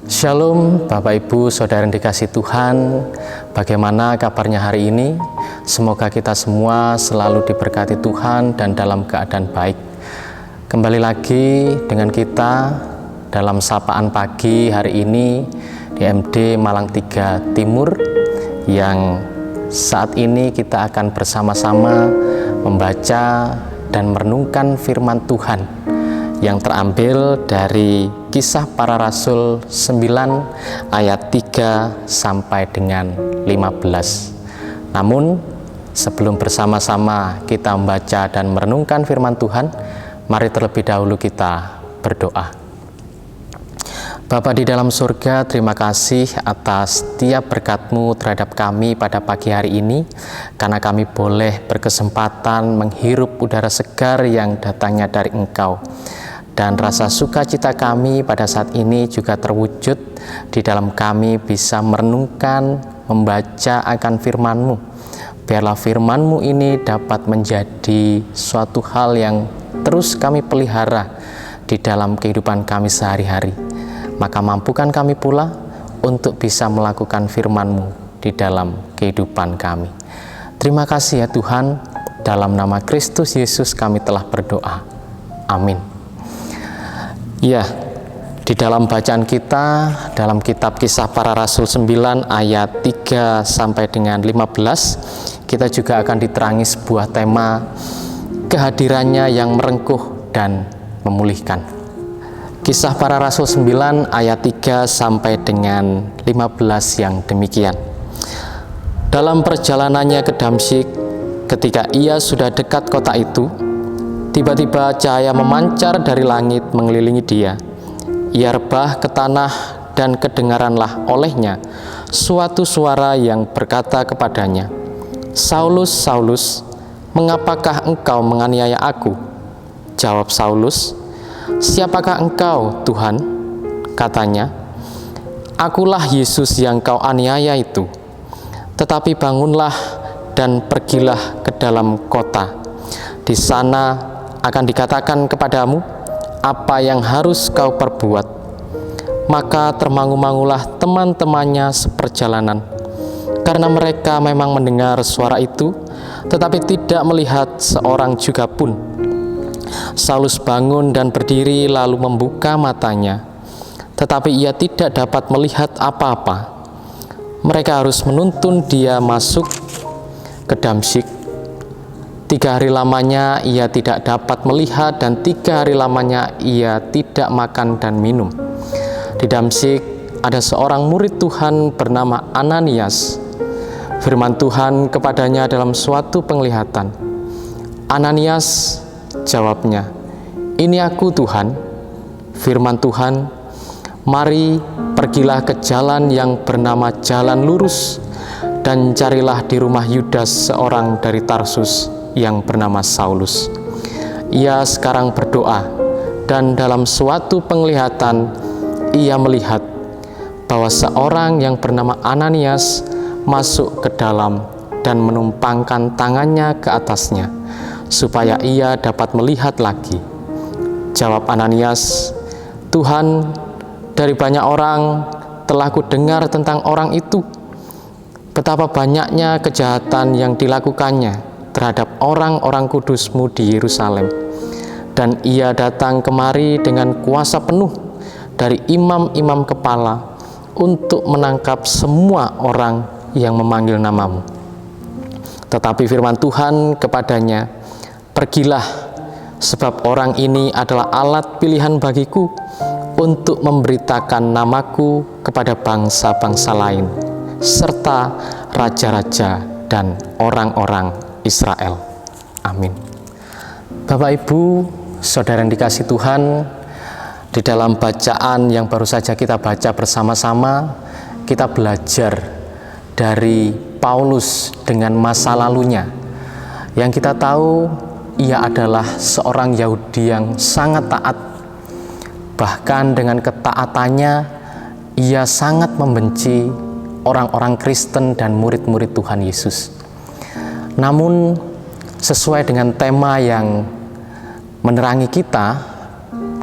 Shalom Bapak Ibu Saudara yang dikasihi Tuhan. Bagaimana kabarnya hari ini? Semoga kita semua selalu diberkati Tuhan dan dalam keadaan baik. Kembali lagi dengan kita dalam sapaan pagi hari ini di MD Malang 3 Timur, yang saat ini kita akan bersama-sama membaca dan merenungkan firman Tuhan yang terambil dari Kisah Para Rasul 9 ayat 3 sampai dengan 15. Namun sebelum bersama-sama kita membaca dan merenungkan firman Tuhan, mari terlebih dahulu kita berdoa. Bapa di dalam surga, terima kasih atas setiap berkat-Mu terhadap kami pada pagi hari ini, karena kami boleh berkesempatan menghirup udara segar yang datangnya dari Engkau. Dan rasa sukacita kami pada saat ini juga terwujud di dalam kami bisa merenungkan, membaca akan firman-Mu. Biarlah firman-Mu ini dapat menjadi suatu hal yang terus kami pelihara di dalam kehidupan kami sehari-hari. Maka mampukan kami pula untuk bisa melakukan firman-Mu di dalam kehidupan kami. Terima kasih ya Tuhan, dalam nama Kristus Yesus kami telah berdoa. Amin. Ya, di dalam bacaan kita dalam kitab Kisah Para Rasul 9 ayat 3 sampai dengan 15, kita juga akan diterangi sebuah tema kehadirannya yang merengkuh dan memulihkan. Kisah Para Rasul 9 ayat 3 sampai dengan 15 yang demikian. Dalam perjalanannya ke Damsyik, ketika ia sudah dekat kota itu, tiba-tiba cahaya memancar dari langit mengelilingi dia. Ia rebah ke tanah dan kedengaranlah olehnya suatu suara yang berkata kepadanya, "Saulus, Saulus, mengapakah engkau menganiaya aku?" Jawab Saulus, "Siapakah engkau, Tuhan?" Katanya, "Akulah Yesus yang kau aniaya itu. Tetapi bangunlah dan pergilah ke dalam kota. Di sana akan dikatakan kepadamu apa yang harus kau perbuat." Maka termangu-mangulah teman-temannya seperjalanan, karena mereka memang mendengar suara itu, tetapi tidak melihat seorang juga pun. Saulus bangun dan berdiri lalu membuka matanya, tetapi ia tidak dapat melihat apa-apa. Mereka harus menuntun dia masuk ke Damsyik. 3 hari lamanya ia tidak dapat melihat, dan 3 hari lamanya ia tidak makan dan minum. Di Damsyik ada seorang murid Tuhan bernama Ananias. Firman Tuhan kepadanya dalam suatu penglihatan. "Ananias," jawabnya. "Ini aku, Tuhan." Firman Tuhan, "Mari, pergilah ke jalan yang bernama Jalan Lurus, dan carilah di rumah Yudas seorang dari Tarsus yang bernama Saulus. Ia sekarang berdoa, dan dalam suatu penglihatan ia melihat bahwa seorang yang bernama Ananias masuk ke dalam dan menumpangkan tangannya ke atasnya, supaya ia dapat melihat lagi." Jawab Ananias, "Tuhan, dari banyak orang telah kudengar tentang orang itu, betapa banyaknya kejahatan yang dilakukannya terhadap orang-orang kudus-Mu di Yerusalem. Dan ia datang kemari dengan kuasa penuh dari imam-imam kepala untuk menangkap semua orang yang memanggil nama-Mu." Tetapi firman Tuhan kepadanya, "Pergilah, sebab orang ini adalah alat pilihan bagiku untuk memberitakan namaku kepada bangsa-bangsa lain, serta raja-raja dan orang-orang Israel." Amin. Bapak Ibu Saudara yang dikasihi Tuhan, di dalam bacaan yang baru saja kita baca bersama-sama, kita belajar dari Paulus dengan masa lalunya. Yang kita tahu, ia adalah seorang Yahudi yang sangat taat. Bahkan dengan ketaatannya, ia sangat membenci orang-orang Kristen dan murid-murid Tuhan Yesus. Namun sesuai dengan tema yang menerangi kita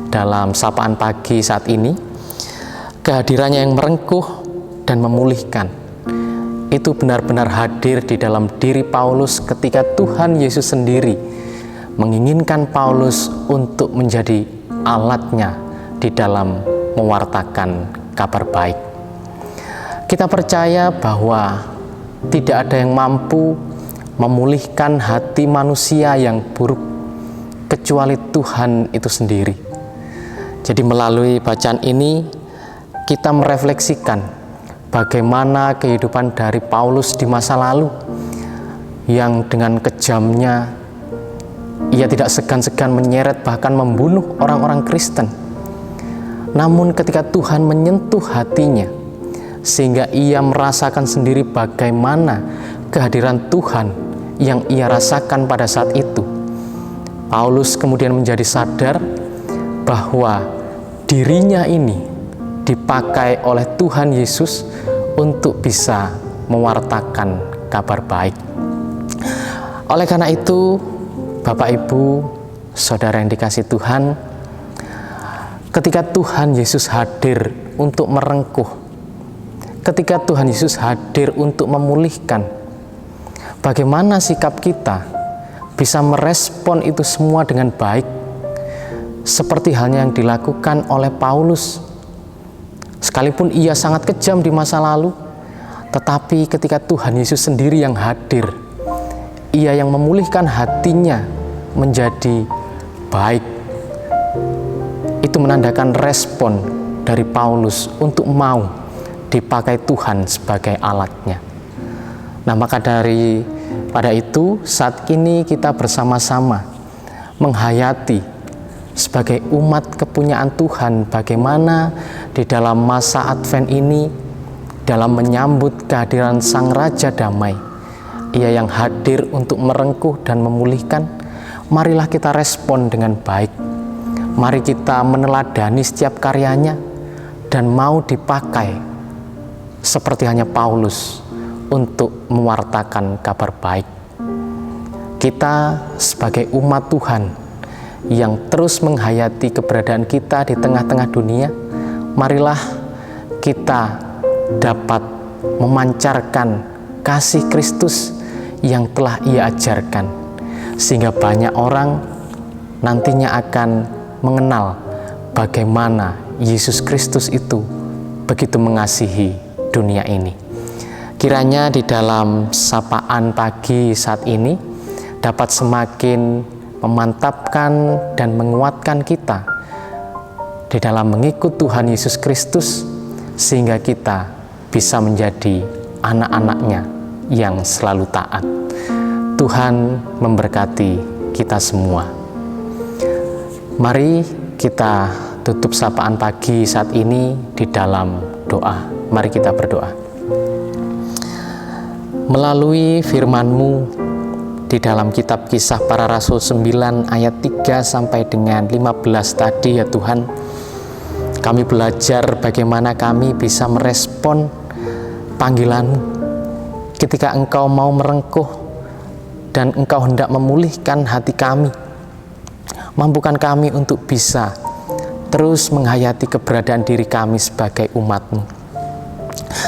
dalam sapaan pagi saat ini, kehadirannya yang merengkuh dan memulihkan, itu benar-benar hadir di dalam diri Paulus ketika Tuhan Yesus sendiri menginginkan Paulus untuk menjadi alatnya di dalam mewartakan kabar baik. Kita percaya bahwa tidak ada yang mampu memulihkan hati manusia yang buruk kecuali Tuhan itu sendiri. Jadi melalui bacaan ini kita merefleksikan bagaimana kehidupan dari Paulus di masa lalu yang dengan kejamnya ia tidak segan-segan menyeret bahkan membunuh orang-orang Kristen. Namun ketika Tuhan menyentuh hatinya sehingga ia merasakan sendiri bagaimana kehadiran Tuhan yang ia rasakan pada saat itu, Paulus kemudian menjadi sadar bahwa dirinya ini dipakai oleh Tuhan Yesus untuk bisa mewartakan kabar baik. Oleh karena itu, Bapak Ibu, Saudara yang dikasihi Tuhan, ketika Tuhan Yesus hadir untuk merengkuh, ketika Tuhan Yesus hadir untuk memulihkan, bagaimana sikap kita bisa merespon itu semua dengan baik, seperti halnya yang dilakukan oleh Paulus. Sekalipun ia sangat kejam di masa lalu, tetapi ketika Tuhan Yesus sendiri yang hadir, ia yang memulihkan hatinya menjadi baik. Itu menandakan respon dari Paulus untuk mau dipakai Tuhan sebagai alatnya. Nah, maka pada itu saat ini kita bersama-sama menghayati sebagai umat kepunyaan Tuhan bagaimana di dalam masa Advent ini, dalam menyambut kehadiran Sang Raja Damai, Ia yang hadir untuk merengkuh dan memulihkan, marilah kita respon dengan baik. Mari kita meneladani setiap karyanya dan mau dipakai seperti hanya Paulus untuk mewartakan kabar baik. Kita sebagai umat Tuhan yang terus menghayati keberadaan kita di tengah-tengah dunia, marilah kita dapat memancarkan kasih Kristus yang telah Ia ajarkan, sehingga banyak orang nantinya akan mengenal bagaimana Yesus Kristus itu begitu mengasihi dunia ini. Kiranya di dalam sapaan pagi saat ini dapat semakin memantapkan dan menguatkan kita di dalam mengikut Tuhan Yesus Kristus, sehingga kita bisa menjadi anak-anak-Nya yang selalu taat. Tuhan memberkati kita semua. Mari kita tutup sapaan pagi saat ini di dalam doa. Mari kita berdoa. Melalui firman-Mu di dalam kitab Kisah Para Rasul 9 ayat 3 sampai dengan 15 tadi, ya Tuhan, kami belajar bagaimana kami bisa merespon panggilan-Mu ketika Engkau mau merengkuh dan Engkau hendak memulihkan hati kami. Mampukan kami untuk bisa terus menghayati keberadaan diri kami sebagai umat-Mu,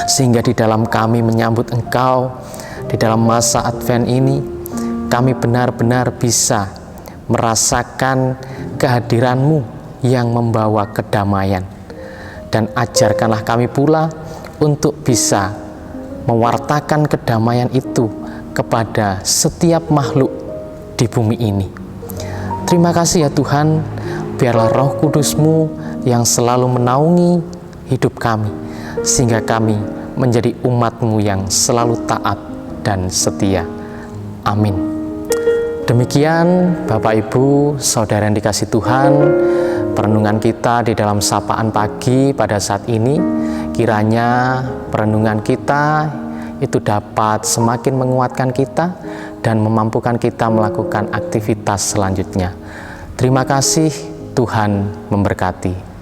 sehingga di dalam kami menyambut Engkau di dalam masa Advent ini, kami benar-benar bisa merasakan kehadiran-Mu yang membawa kedamaian. Dan ajarkanlah kami pula untuk bisa mewartakan kedamaian itu kepada setiap makhluk di bumi ini. Terima kasih ya Tuhan, biarlah Roh Kudus-Mu yang selalu menaungi hidup kami, sehingga kami menjadi umat-Mu yang selalu taat dan setia. Amin. Demikian Bapak Ibu, Saudara yang dikasihi Tuhan, perenungan kita di dalam sapaan pagi pada saat ini. Kiranya perenungan kita itu dapat semakin menguatkan kita dan memampukan kita melakukan aktivitas selanjutnya. Terima kasih, Tuhan memberkati.